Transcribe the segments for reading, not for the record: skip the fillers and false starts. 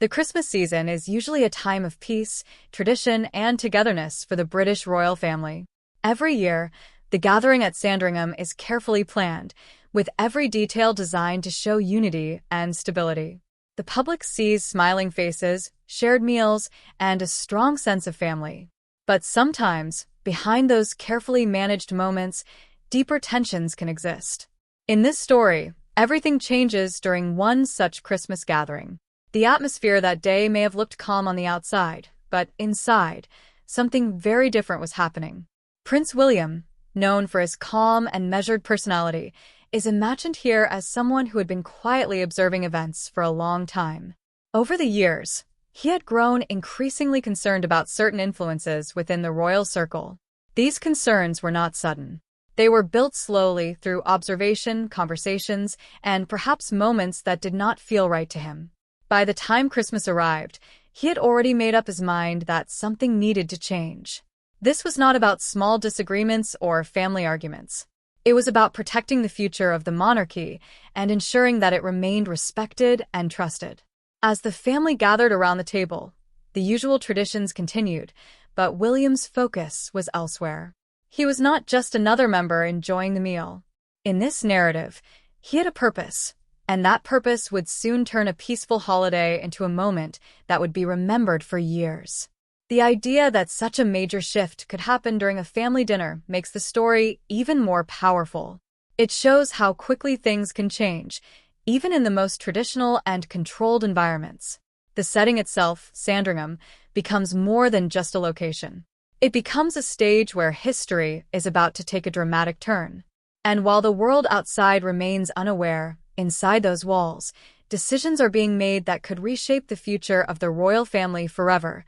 The Christmas season is usually a time of peace, tradition, and togetherness for the British royal family. Every year, the gathering at Sandringham is carefully planned, with every detail designed to show unity and stability. The public sees smiling faces, shared meals, and a strong sense of family. But sometimes, behind those carefully managed moments, deeper tensions can exist. In this story, everything changes during one such Christmas gathering. The atmosphere that day may have looked calm on the outside, but inside, something very different was happening. Prince William, known for his calm and measured personality, is imagined here as someone who had been quietly observing events for a long time. Over the years, he had grown increasingly concerned about certain influences within the royal circle. These concerns were not sudden. They were built slowly through observation, conversations, and perhaps moments that did not feel right to him. By the time Christmas arrived, he had already made up his mind that something needed to change. This was not about small disagreements or family arguments. It was about protecting the future of the monarchy and ensuring that it remained respected and trusted. As the family gathered around the table, the usual traditions continued, but William's focus was elsewhere. He was not just another member enjoying the meal. In this narrative, he had a purpose, and that purpose would soon turn a peaceful holiday into a moment that would be remembered for years. The idea that such a major shift could happen during a family dinner makes the story even more powerful. It shows how quickly things can change, even in the most traditional and controlled environments. The setting itself, Sandringham, becomes more than just a location. It becomes a stage where history is about to take a dramatic turn. And while the world outside remains unaware, inside those walls, decisions are being made that could reshape the future of the royal family forever.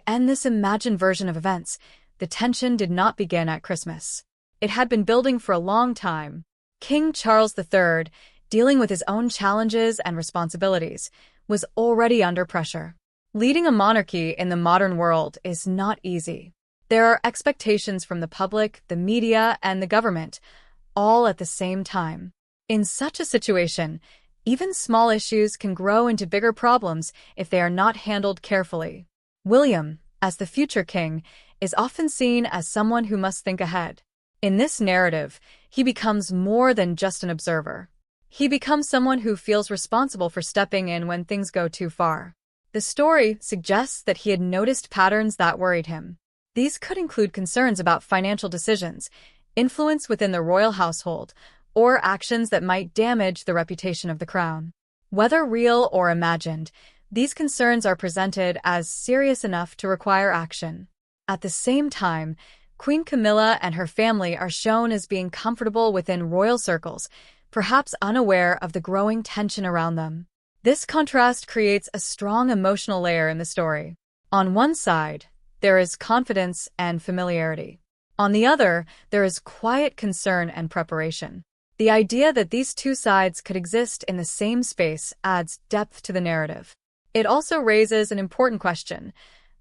In this imagined version of events, the tension did not begin at Christmas. It had been building for a long time. King Charles III, dealing with his own challenges and responsibilities, was already under pressure. Leading a monarchy in the modern world is not easy. There are expectations from the public, the media, and the government, all at the same time. In such a situation, even small issues can grow into bigger problems if they are not handled carefully. William, as the future king, is often seen as someone who must think ahead. In this narrative, he becomes more than just an observer. He becomes someone who feels responsible for stepping in when things go too far. The story suggests that he had noticed patterns that worried him. These could include concerns about financial decisions, influence within the royal household, or actions that might damage the reputation of the crown. Whether real or imagined, these concerns are presented as serious enough to require action. At the same time, Queen Camilla and her family are shown as being comfortable within royal circles, perhaps unaware of the growing tension around them. This contrast creates a strong emotional layer in the story. On one side, there is confidence and familiarity. On the other, there is quiet concern and preparation. The idea that these two sides could exist in the same space adds depth to the narrative. It also raises an important question.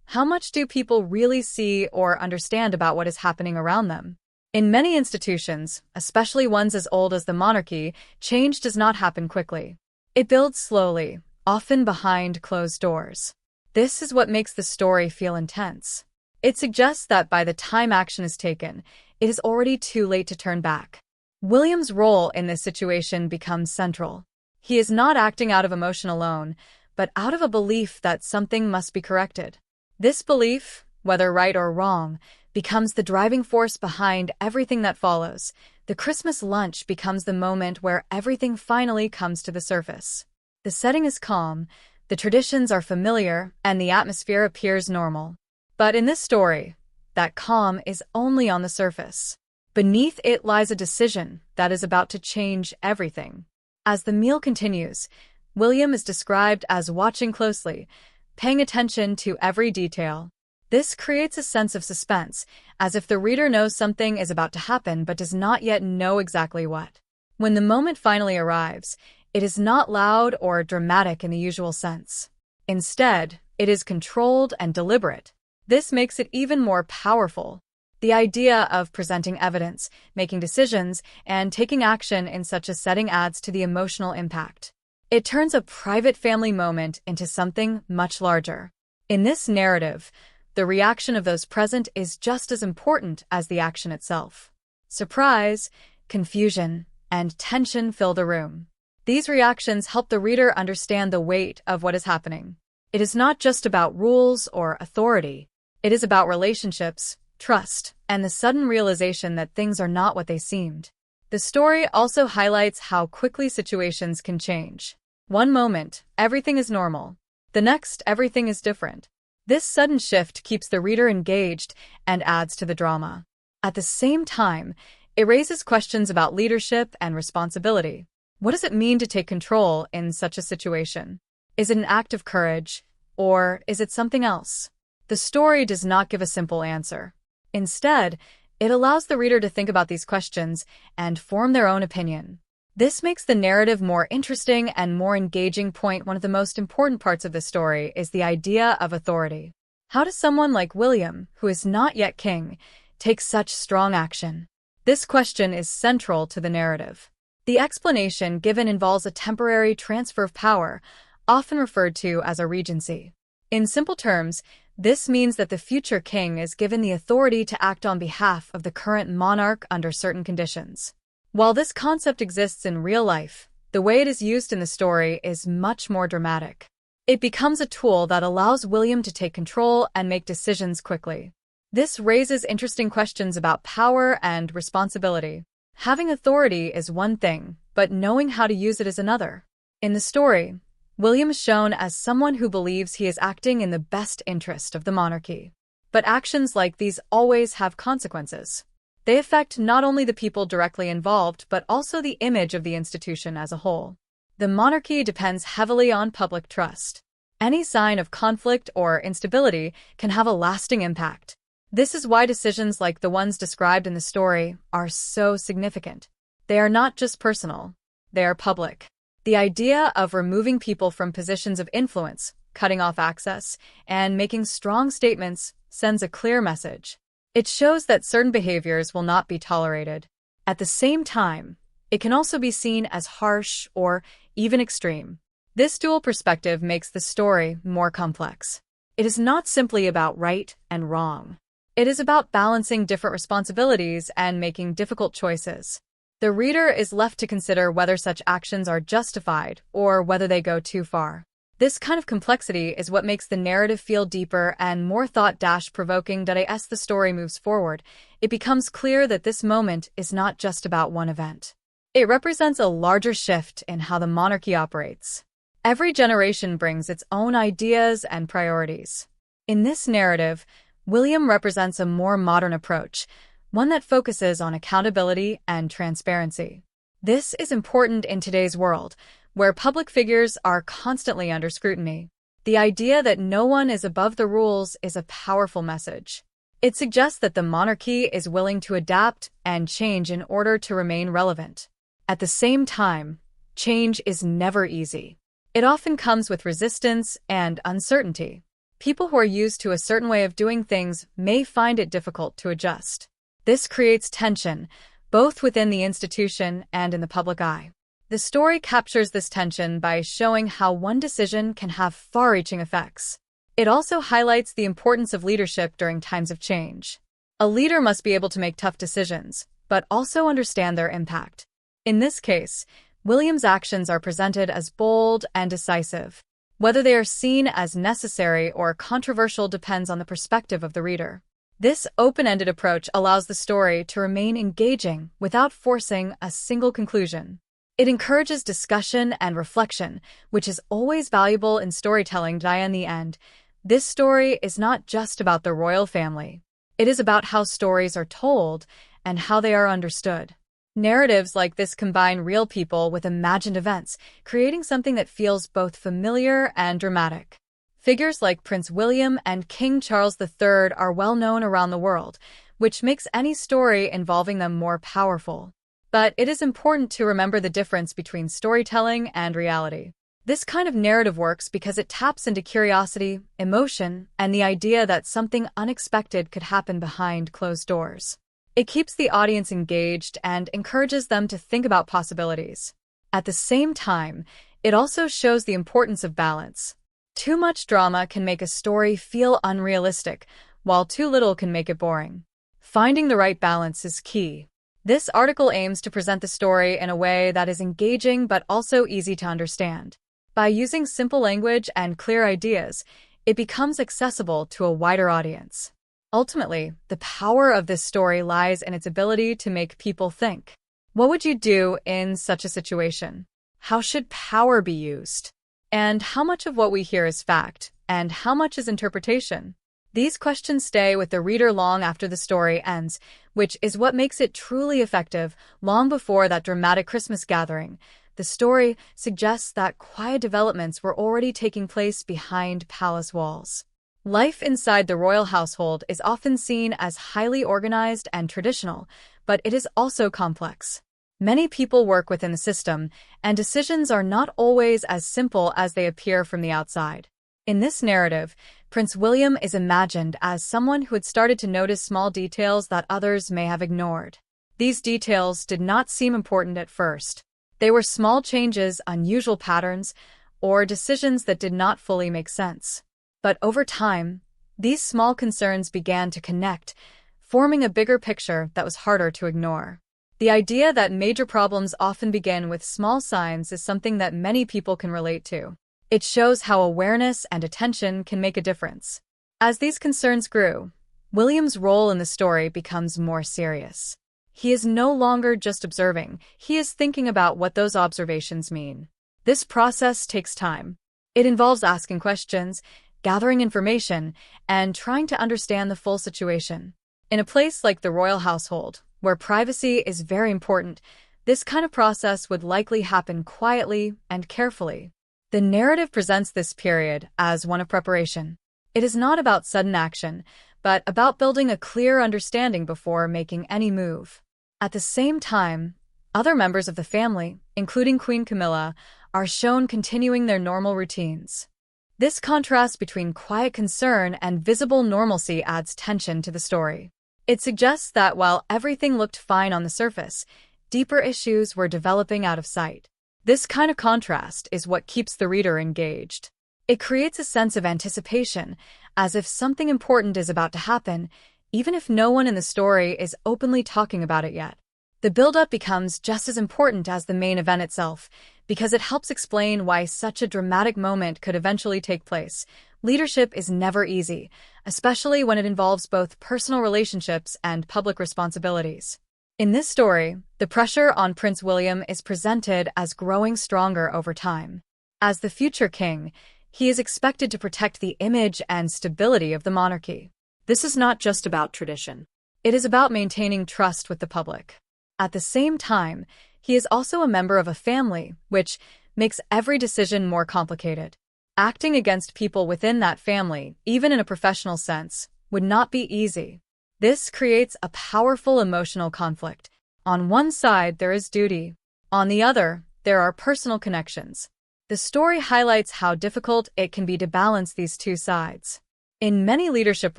How much do people really see or understand about what is happening around them? In many institutions, especially ones as old as the monarchy, change does not happen quickly. It builds slowly, often behind closed doors. This is what makes the story feel intense. It suggests that by the time action is taken, it is already too late to turn back. William's role in this situation becomes central. He is not acting out of emotion alone, but out of a belief that something must be corrected. This belief, whether right or wrong, becomes the driving force behind everything that follows. The Christmas lunch becomes the moment where everything finally comes to the surface. The setting is calm, the traditions are familiar, and the atmosphere appears normal. But in this story, that calm is only on the surface. Beneath it lies a decision that is about to change everything. As the meal continues, William is described as watching closely, paying attention to every detail. This creates a sense of suspense, as if the reader knows something is about to happen but does not yet know exactly what. When the moment finally arrives, it is not loud or dramatic in the usual sense. Instead, it is controlled and deliberate. This makes it even more powerful. The idea of presenting evidence, making decisions, and taking action in such a setting adds to the emotional impact. It turns a private family moment into something much larger. In this narrative, the reaction of those present is just as important as the action itself. Surprise, confusion, and tension fill the room. These reactions help the reader understand the weight of what is happening. It is not just about rules or authority. It is about relationships, trust, and the sudden realization that things are not what they seemed. The story also highlights how quickly situations can change. One moment, everything is normal. The next, everything is different. This sudden shift keeps the reader engaged and adds to the drama. At the same time, it raises questions about leadership and responsibility. What does it mean to take control in such a situation? Is it an act of courage, or is it something else? The story does not give a simple answer. Instead, it allows the reader to think about these questions and form their own opinion. This makes the narrative more interesting and more engaging. One of the most important parts of the story is the idea of authority. How does someone like William, who is not yet king, take such strong action? This question is central to the narrative. The explanation given involves a temporary transfer of power, often referred to as a regency. In simple terms, this means that the future king is given the authority to act on behalf of the current monarch under certain conditions. While this concept exists in real life, the way it is used in the story is much more dramatic. It becomes a tool that allows William to take control and make decisions quickly. This raises interesting questions about power and responsibility. Having authority is one thing, but knowing how to use it is another. In the story, William is shown as someone who believes he is acting in the best interest of the monarchy. But actions like these always have consequences. They affect not only the people directly involved, but also the image of the institution as a whole. The monarchy depends heavily on public trust. Any sign of conflict or instability can have a lasting impact. This is why decisions like the ones described in the story are so significant. They are not just personal, they are public. The idea of removing people from positions of influence, cutting off access, and making strong statements sends a clear message. It shows that certain behaviors will not be tolerated. At the same time, it can also be seen as harsh or even extreme. This dual perspective makes the story more complex. It is not simply about right and wrong. It is about balancing different responsibilities and making difficult choices. The reader is left to consider whether such actions are justified or whether they go too far. This kind of complexity is what makes the narrative feel deeper and more thought-provoking. As the story moves forward, it becomes clear that this moment is not just about one event. It represents a larger shift in how the monarchy operates. Every generation brings its own ideas and priorities. In this narrative, William represents a more modern approach, one that focuses on accountability and transparency. This is important in today's world, where public figures are constantly under scrutiny. The idea that no one is above the rules is a powerful message. It suggests that the monarchy is willing to adapt and change in order to remain relevant. At the same time, change is never easy. It often comes with resistance and uncertainty. People who are used to a certain way of doing things may find it difficult to adjust. This creates tension, both within the institution and in the public eye. The story captures this tension by showing how one decision can have far-reaching effects. It also highlights the importance of leadership during times of change. A leader must be able to make tough decisions, but also understand their impact. In this case, William's actions are presented as bold and decisive. Whether they are seen as necessary or controversial depends on the perspective of the reader. This open-ended approach allows the story to remain engaging without forcing a single conclusion. It encourages discussion and reflection, which is always valuable in storytelling. In the end, this story is not just about the royal family. It is about how stories are told and how they are understood. Narratives like this combine real people with imagined events, creating something that feels both familiar and dramatic. Figures like Prince William and King Charles III are well known around the world, which makes any story involving them more powerful. But it is important to remember the difference between storytelling and reality. This kind of narrative works because it taps into curiosity, emotion, and the idea that something unexpected could happen behind closed doors. It keeps the audience engaged and encourages them to think about possibilities. At the same time, It also shows the importance of balance. Too much drama can make a story feel unrealistic, while too little can make it boring. Finding the right balance is key. This article aims to present the story in a way that is engaging but also easy to understand. By using simple language and clear ideas, it becomes accessible to a wider audience. Ultimately, the power of this story lies in its ability to make people think. What would you do in such a situation? How should power be used? And how much of what we hear is fact, and how much is interpretation? These questions stay with the reader long after the story ends, which is what makes it truly effective. Long before that dramatic Christmas gathering, the story suggests that quiet developments were already taking place behind palace walls. Life inside the royal household is often seen as highly organized and traditional, but it is also complex. Many people work within the system, and decisions are not always as simple as they appear from the outside. In this narrative, Prince William is imagined as someone who had started to notice small details that others may have ignored. These details did not seem important at first. They were small changes, unusual patterns, or decisions that did not fully make sense. But over time, these small concerns began to connect, forming a bigger picture that was harder to ignore. The idea that major problems often begin with small signs is something that many people can relate to. It shows how awareness and attention can make a difference. As these concerns grew, William's role in the story becomes more serious. He is no longer just observing, he is thinking about what those observations mean. This process takes time. It involves asking questions, gathering information, and trying to understand the full situation. In a place like the royal household, where privacy is very important, this kind of process would likely happen quietly and carefully. The narrative presents this period as one of preparation. It is not about sudden action, but about building a clear understanding before making any move. At the same time, other members of the family, including Queen Camilla, are shown continuing their normal routines. This contrast between quiet concern and visible normalcy adds tension to the story. It suggests that while everything looked fine on the surface, deeper issues were developing out of sight. This kind of contrast is what keeps the reader engaged. It creates a sense of anticipation, as if something important is about to happen, even if no one in the story is openly talking about it yet. The build-up becomes just as important as the main event itself, because it helps explain why such a dramatic moment could eventually take place. Leadership is never easy, especially when it involves both personal relationships and public responsibilities. In this story, the pressure on Prince William is presented as growing stronger over time. As the future king, he is expected to protect the image and stability of the monarchy. This is not just about tradition. It is about maintaining trust with the public. At the same time, he is also a member of a family, which makes every decision more complicated. Acting against people within that family, even in a professional sense, would not be easy. This creates a powerful emotional conflict. On one side, there is duty. On the other, there are personal connections. The story highlights how difficult it can be to balance these two sides. In many leadership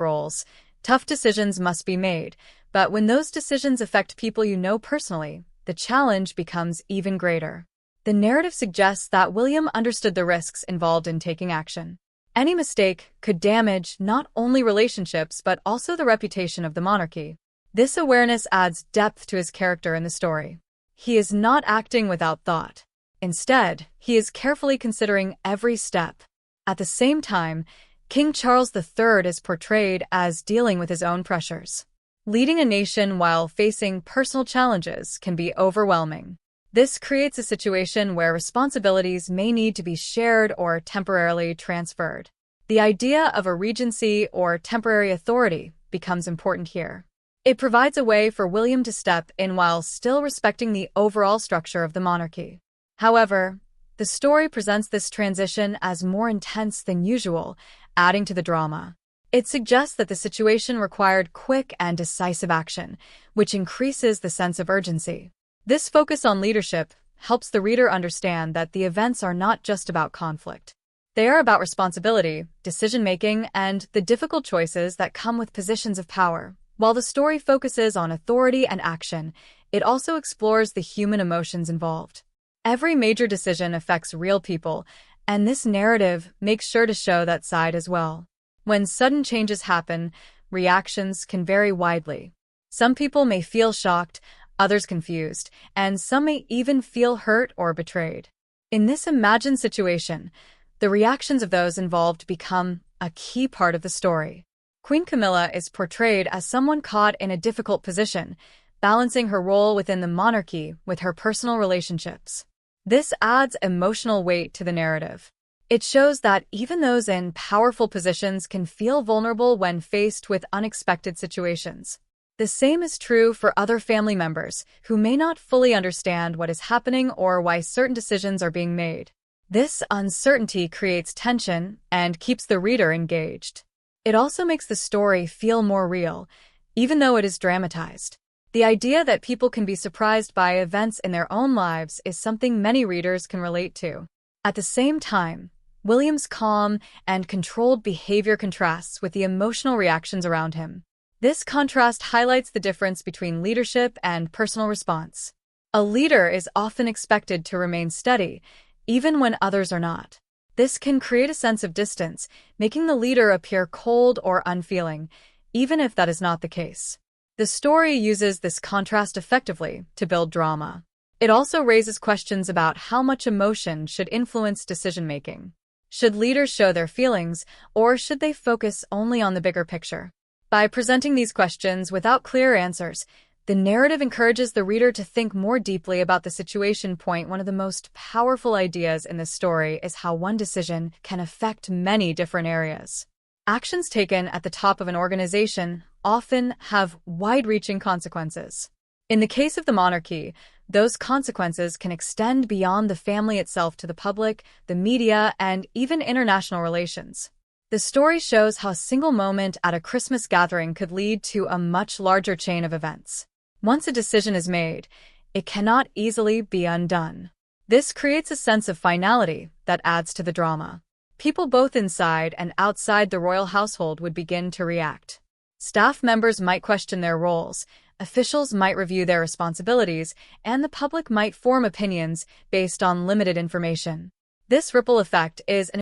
roles, tough decisions must be made, but when those decisions affect people you know personally, the challenge becomes even greater. The narrative suggests that William understood the risks involved in taking action. Any mistake could damage not only relationships but also the reputation of the monarchy. This awareness adds depth to his character in the story. He is not acting without thought. Instead, he is carefully considering every step. At the same time, King Charles III is portrayed as dealing with his own pressures. Leading a nation while facing personal challenges can be overwhelming. This creates a situation where responsibilities may need to be shared or temporarily transferred. The idea of a regency or temporary authority becomes important here. It provides a way for William to step in while still respecting the overall structure of the monarchy. However, the story presents this transition as more intense than usual, adding to the drama. It suggests that the situation required quick and decisive action, which increases the sense of urgency. This focus on leadership helps the reader understand that the events are not just about conflict. They are about responsibility, decision-making, and the difficult choices that come with positions of power. While the story focuses on authority and action, it also explores the human emotions involved. Every major decision affects real people, and this narrative makes sure to show that side as well. When sudden changes happen, reactions can vary widely. Some people may feel shocked, others confused, and some may even feel hurt or betrayed. In this imagined situation, the reactions of those involved become a key part of the story. Queen Camilla is portrayed as someone caught in a difficult position, balancing her role within the monarchy with her personal relationships. This adds emotional weight to the narrative. It shows that even those in powerful positions can feel vulnerable when faced with unexpected situations. The same is true for other family members who may not fully understand what is happening or why certain decisions are being made. This uncertainty creates tension and keeps the reader engaged. It also makes the story feel more real, even though it is dramatized. The idea that people can be surprised by events in their own lives is something many readers can relate to. At the same time, William's calm and controlled behavior contrasts with the emotional reactions around him. This contrast highlights the difference between leadership and personal response. A leader is often expected to remain steady, even when others are not. This can create a sense of distance, making the leader appear cold or unfeeling, even if that is not the case. The story uses this contrast effectively to build drama. It also raises questions about how much emotion should influence decision-making. Should leaders show their feelings, or should they focus only on the bigger picture? By presenting these questions without clear answers, the narrative encourages the reader to think more deeply about the situation. One of the most powerful ideas in this story is how one decision can affect many different areas. Actions taken at the top of an organization often have wide-reaching consequences. In the case of the monarchy, those consequences can extend beyond the family itself to the public, the media, and even international relations. The story shows how a single moment at a Christmas gathering could lead to a much larger chain of events. Once a decision is made, it cannot easily be undone. This creates a sense of finality that adds to the drama. People both inside and outside the royal household would begin to react. Staff members might question their roles, officials might review their responsibilities, and the public might form opinions based on limited information. This ripple effect is an